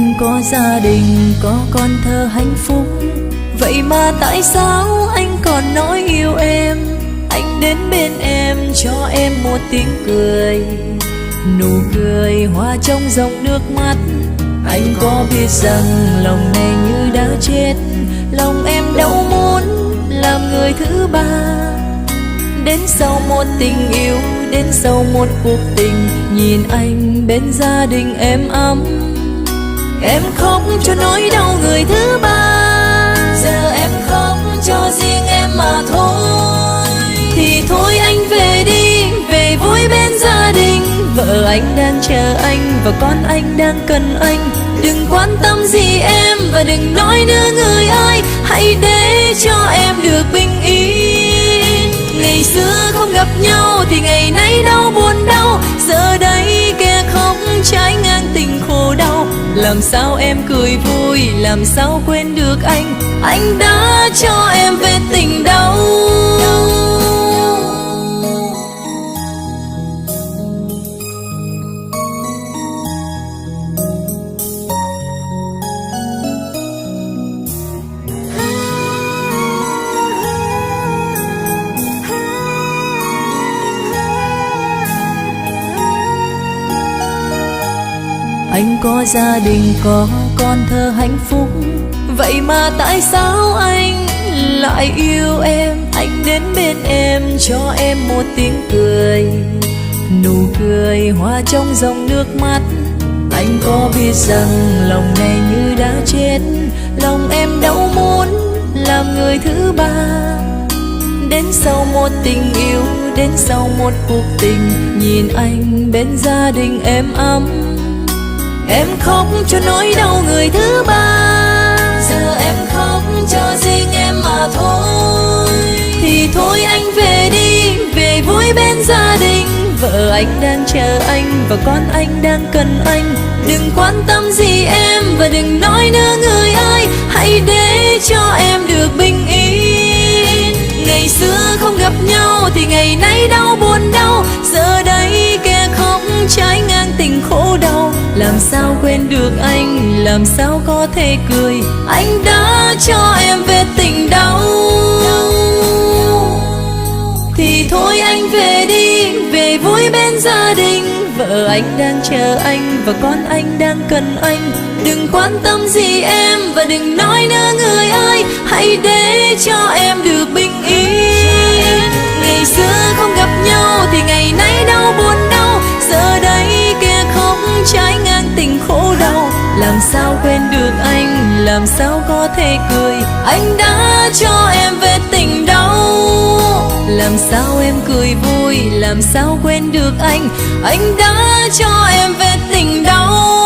Anh có gia đình, có con thơ hạnh phúc, vậy mà tại sao anh còn nói yêu em? Anh đến bên em cho em một tiếng cười, nụ cười hoa trong dòng nước mắt. Anh có biết rằng lòng này như đã chết, lòng em đâu muốn làm người thứ ba. Đến sau một tình yêu, đến sau một cuộc tình, nhìn anh bên gia đình êm ấm, em khóc cho nỗi đau người thứ ba. Giờ em khóc cho riêng em mà thôi, thì thôi anh về đi, về vui bên gia đình. Vợ anh đang chờ anh và con anh đang cần anh. Đừng quan tâm gì em và đừng nói nữa người ơi, hãy để cho em được bình yên. Ngày xưa không gặp nhau thì ngày nay đau buồn đau, giờ đây kẻ khóc trái ngang tình khổ đau. Làm sao em cười vui, làm sao quên được anh đã cho em về tình đau. Anh có gia đình, có con thơ hạnh phúc, vậy mà tại sao anh lại yêu em? Anh đến bên em cho em một tiếng cười, nụ cười hoa trong dòng nước mắt. Anh có biết rằng lòng này như đã chết, lòng em đâu muốn làm người thứ ba. Đến sau một tình yêu, đến sau một cuộc tình, nhìn anh bên gia đình êm ấm, em khóc cho nỗi đau người thứ ba. Giờ em khóc cho riêng em mà thôi, thì thôi anh về đi, về vui bên gia đình. Vợ anh đang chờ anh và con anh đang cần anh. Đừng quan tâm gì em và đừng nói nữa người ơi, hãy để cho em được bình yên. Ngày xưa không gặp nhau thì ngày nay đau buồn đau, giờ đây kẻ khóc trái ngang tình khổ đau. Làm sao quên được anh, làm sao có thể cười, anh đã cho em về tình đau. Thì thôi anh về đi, về vui bên gia đình. Vợ anh đang chờ anh và con anh đang cần anh. Đừng quan tâm gì em và đừng nói nữa người ơi, hãy để cho em được bình yên. Ngày xưa không gặp nhau thì ngày nay đau buồn đau, giờ đây kẻ khóc trái ngang tình khổ đau. Làm sao quên được anh, làm sao có thể cười, anh đã cho em về tình đau. Làm sao em cười vui, làm sao quên được anh đã cho em về tình đau.